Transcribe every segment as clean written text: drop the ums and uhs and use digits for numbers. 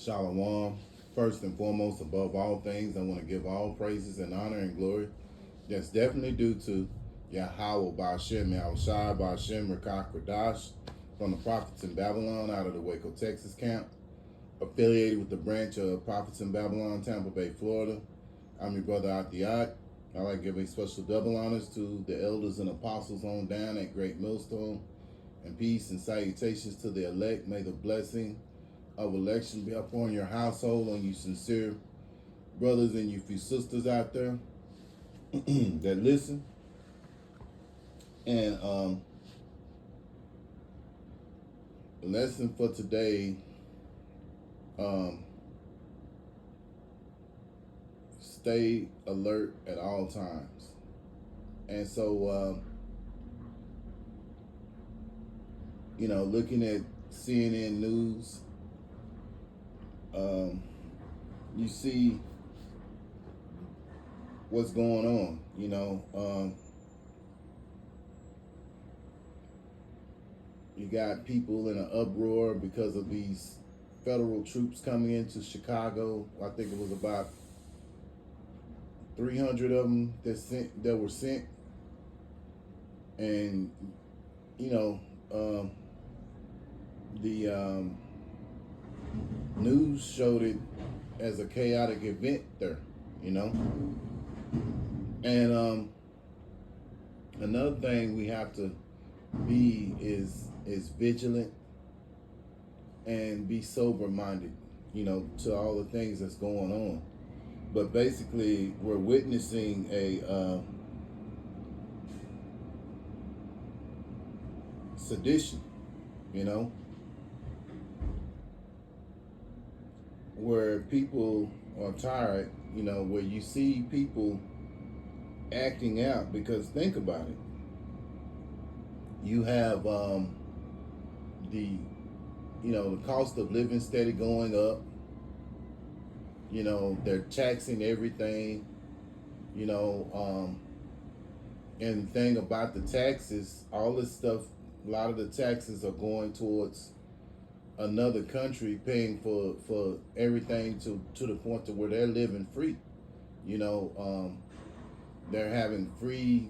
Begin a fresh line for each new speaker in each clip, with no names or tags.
Shalom. First and foremost, above all things, I want to give all praises and honor and glory that's definitely due to Yahweh Ba'ashem, Yahushai Ba'ashem, Rakak Radash, from the Prophets in Babylon out of the Waco, Texas camp, affiliated with the branch of Prophets in Babylon, Tampa Bay, Florida. I'm your brother Atiyat. I like giving special double honors to the elders and apostles on down at Great Millstone, and peace and salutations to the elect. May the blessing of election be upon your household, on you sincere brothers and you few sisters out there that listen. And the lesson for today, stay alert at all times. And so, looking at CNN News, you see what's going on. You got people in an uproar because of these federal troops coming into Chicago. I think it was about 300 of them that were sent, and the news showed it as a chaotic event there, and another thing we have to be is vigilant and be sober minded, to all the things that's going on. But basically, we're witnessing a sedition, where people are tired, where you see people acting out. Because think about it, you have the cost of living steady going up. They're taxing everything, and the thing about the taxes, all this stuff, a lot of the taxes are going towards another country paying for everything to the point to where they're living free. They're having free,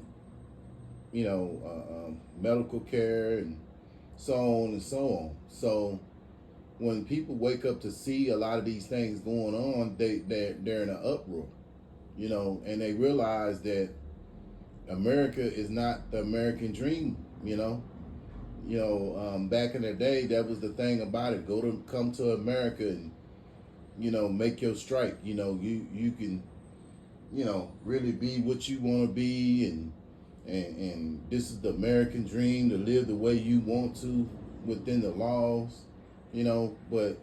medical care and so on and so on. So when people wake up to see a lot of these things going on, they're in an uproar, and they realize that America is not the American dream. Back in the day, that was the thing about it. Come to America and make your strike. You can really be what you want to be, and this is the American dream, to live the way you want to within the laws. But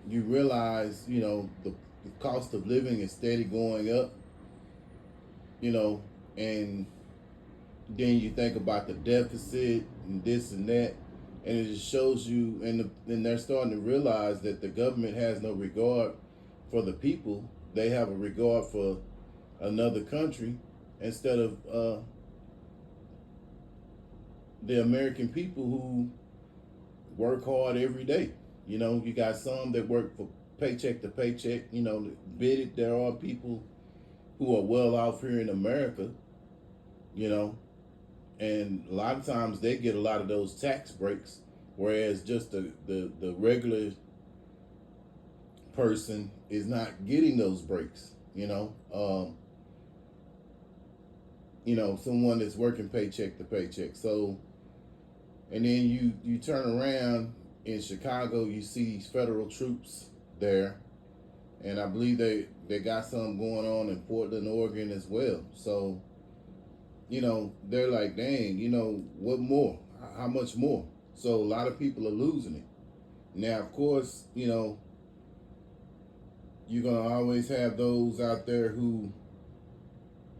you realize, the cost of living is steady going up, and then you think about the deficit and this and that, and it just shows you, and they're starting to realize that the government has no regard for the people. They have a regard for another country instead of the American people who work hard every day. You got some that work for paycheck to paycheck. There are people who are well off here in America, and a lot of times they get a lot of those tax breaks, whereas just the regular person is not getting those breaks. Someone that's working paycheck to paycheck. So, and then you turn around in Chicago, you see these federal troops there, and I believe they got something going on in Portland, Oregon as well. So, they're like, dang, what more? How much more? So a lot of people are losing it. Now, of course, you're gonna always have those out there who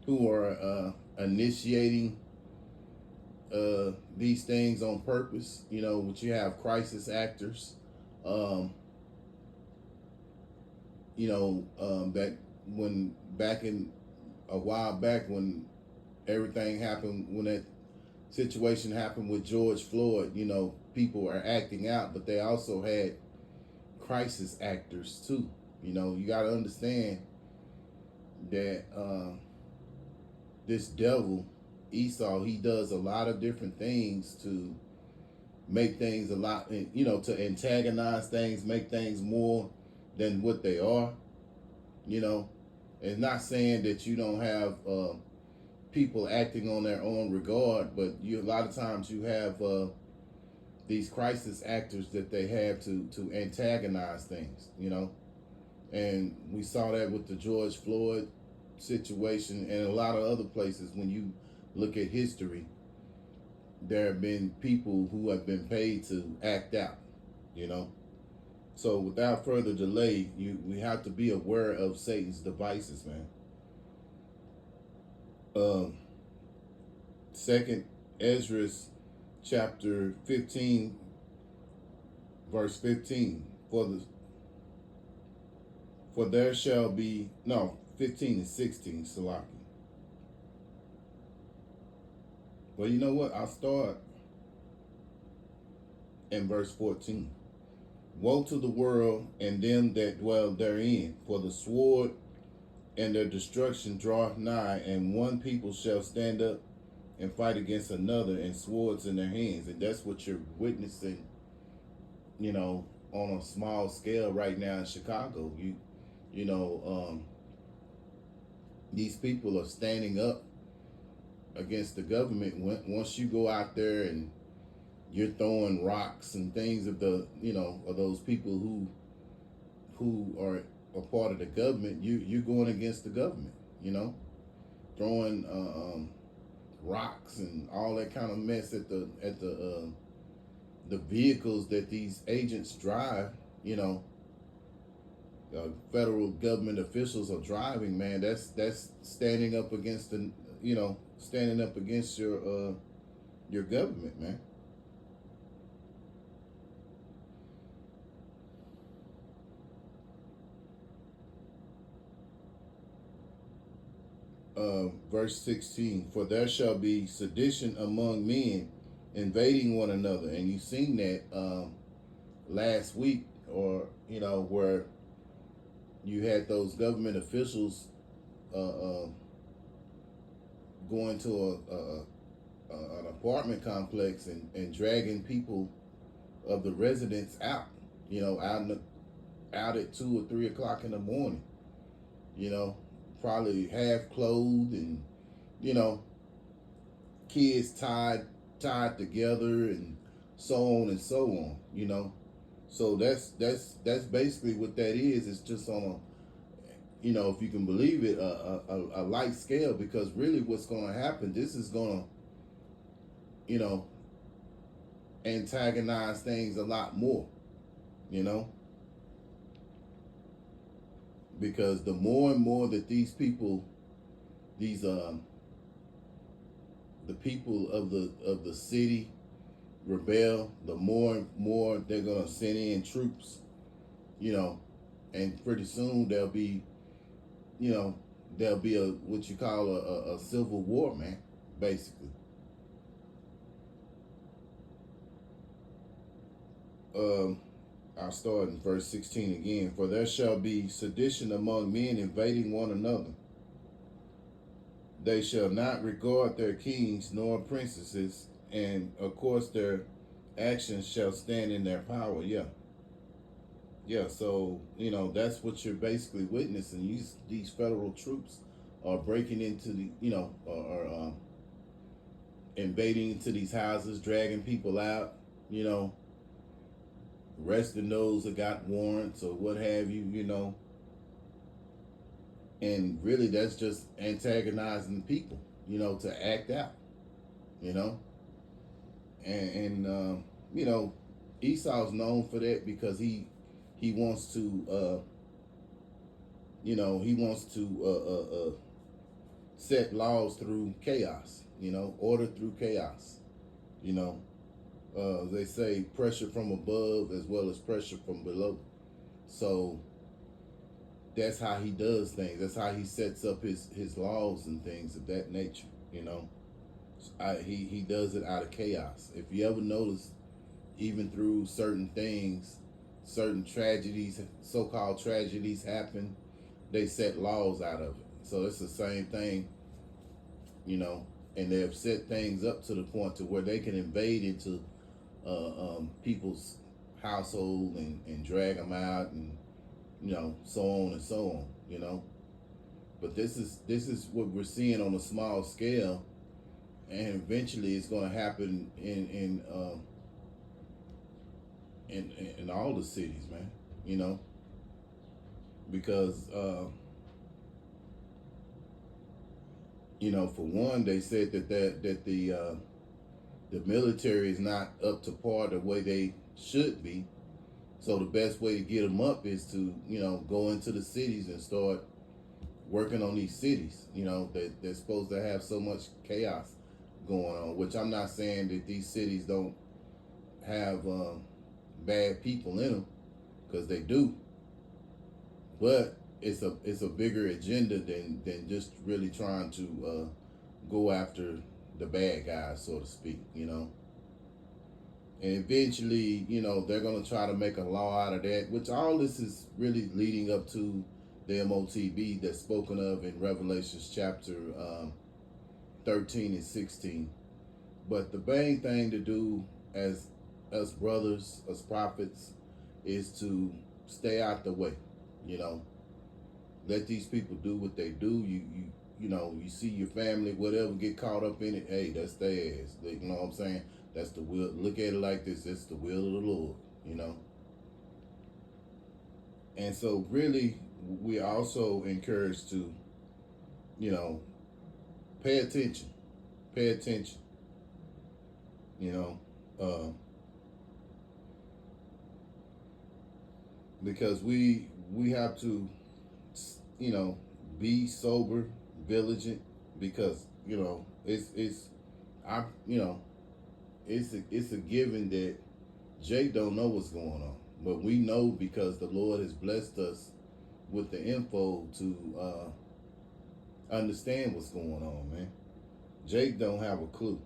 are initiating these things on purpose. Which you have crisis actors. Back in a while back when everything happened, when that situation happened with George Floyd, people are acting out, but they also had crisis actors too. You know, you got to understand that this devil, Esau, he does a lot of different things to make things a lot, you know, to antagonize things, make things more than what they are. You know, it's not saying that you don't have people acting on their own regard, but you a lot of times you have these crisis actors that they have to antagonize things. You know, and we saw that with the George Floyd situation and a lot of other places. When you look at history, there have been people who have been paid to act out, you know. So without further delay, we have to be aware of Satan's devices, man. Second Ezra chapter 15, verse 15. For there shall be, no, 15 and 16, Salaki. Well, you know what? I'll start in verse 14. Woe to the world and them that dwell therein, for the sword and their destruction draweth nigh, and one people shall stand up and fight against another, and swords in their hands. And that's what you're witnessing, you know, on a small scale right now in Chicago. You know, these people are standing up against the government. Once you go out there and you're throwing rocks and things of the, you know, of those people who are a part of the government, you're going against the government, you know, throwing rocks and all that kind of mess at the vehicles that these agents drive, you know. Federal government officials are driving, man. That's standing up against the, you know, standing up against your government, man. Verse 16, for there shall be sedition among men, invading one another. And you seen that last week, or, you know, where you had those government officials going to an apartment complex and dragging people of the residents out, you know, out at 2 or 3 o'clock in the morning, you know, probably half clothed, and, you know, kids tied together, and so on and so on, you know. So that's basically what that is. It's just on a, you know, if you can believe it, a light scale, because really what's going to happen, this is going to, you know, antagonize things a lot more, you know, because the more and more that these people, these the people of the city rebel, the more and more they're gonna send in troops, you know, and pretty soon there'll be, you know, there'll be a what you call a civil war, man, basically. I'll start in verse 16 again. For there shall be sedition among men, invading one another. They shall not regard their kings nor princesses, and of course their actions shall stand in their power. Yeah. So, you know, that's what you're basically witnessing. These federal troops are breaking into the, you know, are invading into these houses, dragging people out, you know, arresting those that got warrants or what have you, you know. And really that's just antagonizing people, you know, to act out, you know. And you know, Esau's known for that because he wants to you know, he wants to set laws through chaos, you know, order through chaos, you know. They say pressure from above as well as pressure from below. So that's how he does things. That's how he sets up his laws and things of that nature, you know. He does it out of chaos. If you ever notice, even through certain things, certain tragedies, so-called tragedies happen, they set laws out of it. So it's the same thing, you know, and they've set things up to the point to where they can invade into people's household and drag them out, and so on and so on, but this is what we're seeing on a small scale, and eventually it's going to happen in all the cities, man. Because for one, they said that the military is not up to par the way they should be. So the best way to get them up is to go into the cities and start working on these cities. They're supposed to have so much chaos going on, which I'm not saying that these cities don't have bad people in them, because they do, but it's a bigger agenda than just really trying to go after the bad guys, so to speak. And eventually, they're going to try to make a law out of that, which all this is really leading up to the MOTB that's spoken of in Revelations chapter 13 and 16. But the main thing to do as us brothers, as prophets, is to stay out the way. Let these people do what they do. You see your family, whatever, get caught up in it. Hey, that's their ass. You know what I'm saying? That's the will. Look at it like this. It's the will of the Lord. And so, really, we also encouraged to, pay attention. Pay attention. Because we have to, be sober, vigilant, because it's a given that Jake don't know what's going on, but we know because the Lord has blessed us with the info to understand what's going on, man. Jake don't have a clue.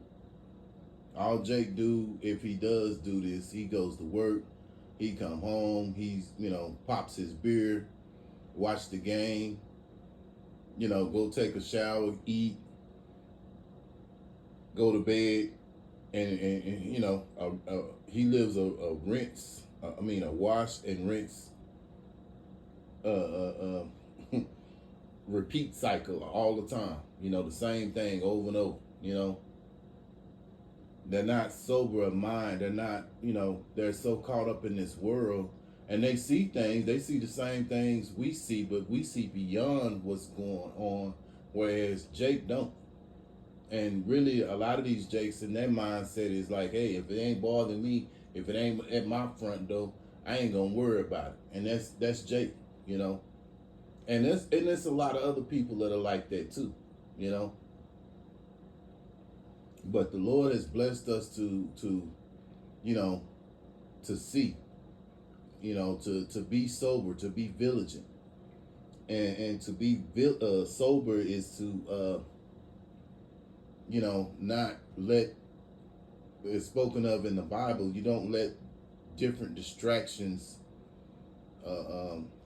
All Jake do, if he does do this, he goes to work, he come home, he's pops his beer, watch the game, go take a shower, eat, go to bed, and he lives a wash and rinse repeat cycle all the time. The same thing over and over. They're not sober of mind. They're not, they're so caught up in this world, and they see things. They see the same things we see, but we see beyond what's going on, whereas Jake don't. And really, a lot of these Jakes in their mindset is like, hey, if it ain't bothering me, if it ain't at my front door, I ain't gonna worry about it. And that's Jake, And there's a lot of other people that are like that too, But the Lord has blessed us to see, to be sober, to be vigilant, and to be sober is to not let, it's spoken of in the Bible, you don't let different distractions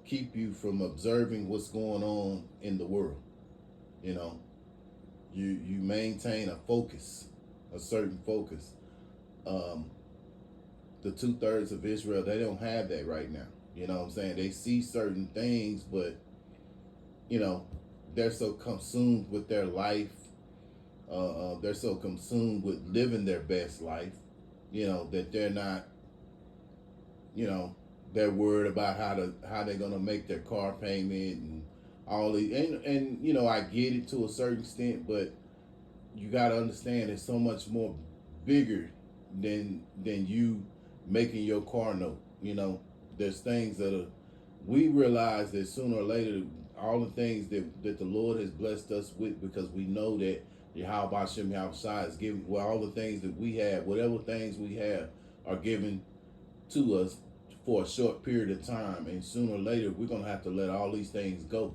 keep you from observing what's going on in the world. You maintain a focus, a certain focus. The 2/3 of Israel, they don't have that right now. You know what I'm saying? They see certain things, but they're so consumed with their life. They're so consumed with living their best life, that they're not, they're worried about how they're gonna make their car payment and all the and I get it to a certain extent, but you got to understand it's so much more bigger than you making your car note. There's things that are, we realize that sooner or later all the things that the Lord has blessed us with, because we know that Yahweh Shem Yahushua is giving, all the things that we have, whatever things we have are given to us for a short period of time, and sooner or later we're gonna have to let all these things go,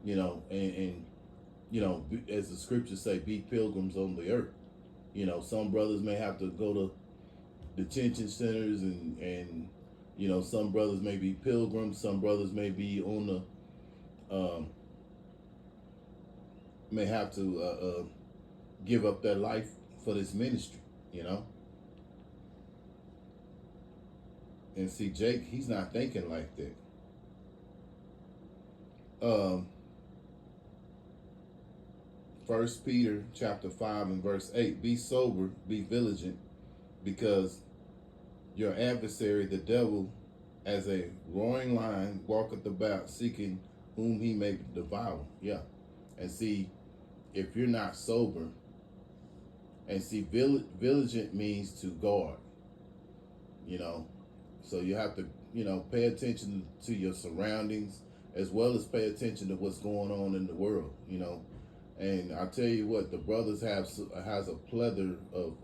and as the scriptures say, be pilgrims on the earth. Some brothers may have to go to detention centers and You know, some brothers may be pilgrims, some brothers may be on the may have to give up their life for this ministry. You know, and see, Jake, he's not thinking like that. First Peter chapter 5 and verse 8, be sober, be vigilant, because your adversary, the devil, as a roaring lion, walketh about seeking whom he may devour. Yeah. And see, if you're not sober, and see, vigilant means to guard, you know, so you have to, you know, pay attention to your surroundings as well as pay attention to what's going on in the world, you know. And I tell you what, the brothers has a plethora of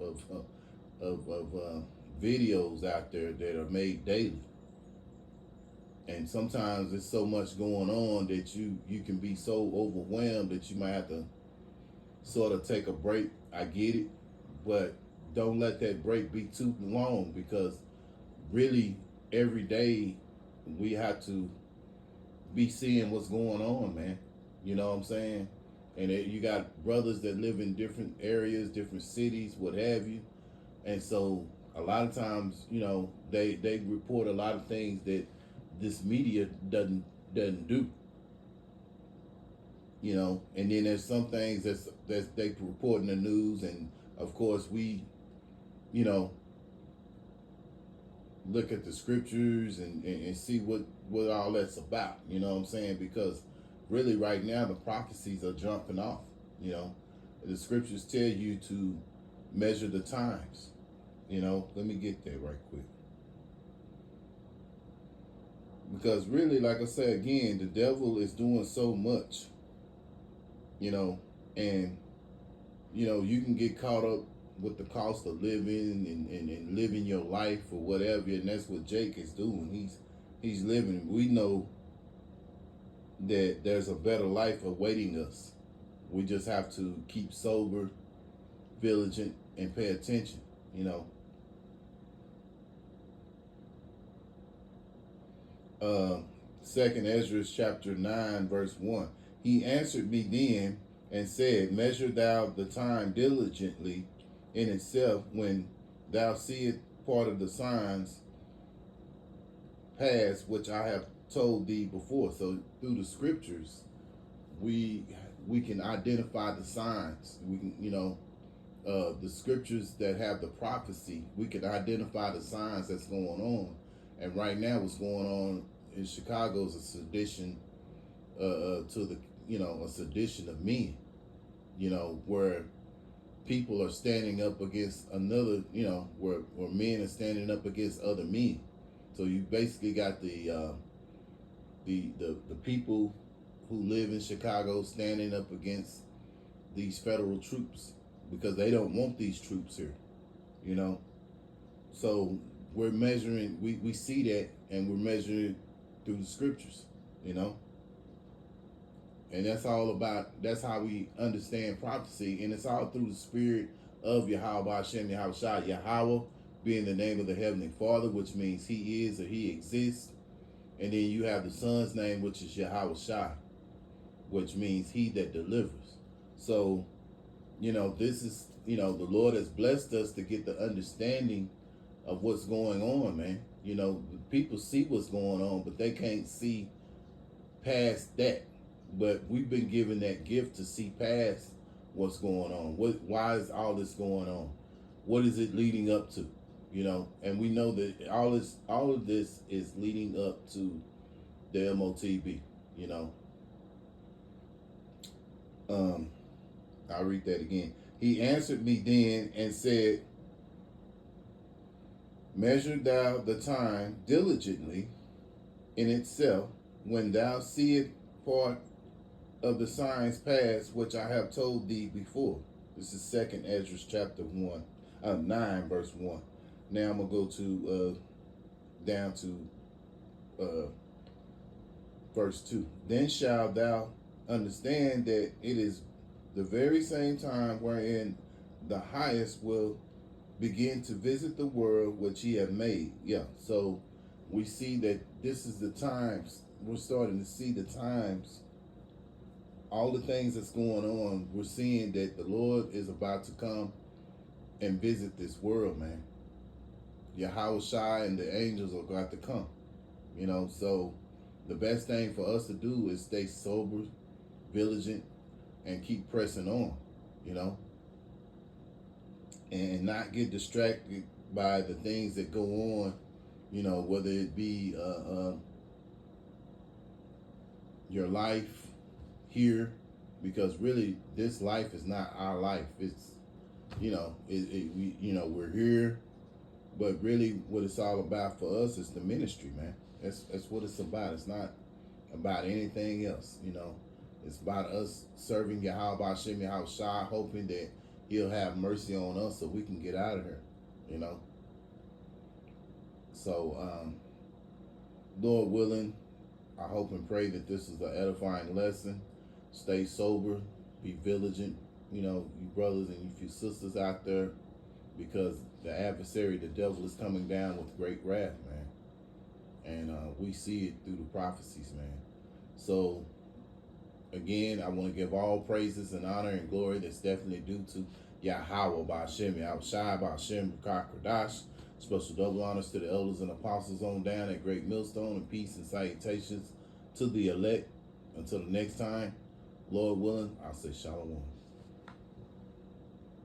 videos out there that are made daily. And sometimes there's so much going on that you can be so overwhelmed that you might have to sort of take a break. I get it, but don't let that break be too long, because really every day we have to be seeing what's going on, man. You know what I'm saying? And you got brothers that live in different areas, different cities, what have you. And so a lot of times, you know, they report a lot of things that this media doesn't do. You know, and then there's some things that they report in the news, and of course we, you know, look at the scriptures and see what all that's about, you know what I'm saying? Because really right now the prophecies are jumping off, you know. The scriptures tell you to measure the times, you know. Let me get there right quick. Because really, like I said again, the devil is doing so much, you know, and, you know, you can get caught up with the cost of living and living your life or whatever, and that's what Jake is doing. He's living. We know that there's a better life awaiting us. We just have to keep sober, vigilant, and pay attention, you know. Second Ezra chapter 9 verse 1. He answered me then and said, measure thou the time diligently in itself, when thou seest part of the signs pass, which I have told thee before. So through the scriptures, we can identify the signs. We can, you know, the scriptures that have the prophecy, we can identify the signs that's going on. And right now, what's going on in Chicago is a sedition to the, you know, a sedition of men, you know, where people are standing up against another, you know, where men are standing up against other men. So you basically got the people who live in Chicago standing up against these federal troops because they don't want these troops here, you know. So we're measuring, we see that, and we're measuring through the scriptures, you know. And that's all about, that's how we understand prophecy, and it's all through the spirit of Yahweh Hashem Yahweh Shai. Yahweh being the name of the Heavenly Father, which means He is or He exists. And then you have the Son's name, which is Yahweh Shai, which means He that delivers. So, you know, this is, you know, the Lord has blessed us to get the understanding of what's going on, man. You know, people see what's going on, but they can't see past that. But we've been given that gift to see past what's going on. Why is all this going on? What is it leading up to? You know, and we know that all of this is leading up to the MOTB, you know. I'll read that again. He answered me then and said, measure thou the time diligently in itself, when thou seest part of the signs past, which I have told thee before. This is 2nd Ezra chapter 9 verse 1. Now I'm gonna go to down to verse 2. Then shalt thou understand that it is the very same time wherein the highest will begin to visit the world which he have made. Yeah, so we see that this is the times. We're starting to see the times. All the things that's going on, we're seeing that the Lord is about to come and visit this world, man. Yahweh Shai and the angels are got to come. So the best thing for us to do is stay sober, vigilant, and keep pressing on, you know, and not get distracted by the things that go on, whether it be your life here, because really this life is not our life. It's, we're here, but really what it's all about for us is the ministry, man. That's what it's about. It's not about anything else, It's about us serving Yahweh Hashem Yahweh Shai, hoping that He'll have mercy on us so we can get out of here, So, Lord willing, I hope and pray that this is an edifying lesson. Stay sober, be vigilant, you brothers and you sisters out there, because the adversary, the devil, is coming down with great wrath, man. And we see it through the prophecies, man. So, again, I want to give all praises and honor and glory that's definitely due to Yahweh Ba'Shem, Yahweh Shai Ba'Shem, Rakah Kodash. Special double honors to the elders and apostles on down at Great Millstone, and peace and salutations to the elect. Until the next time, Lord willing, I'll say shalom.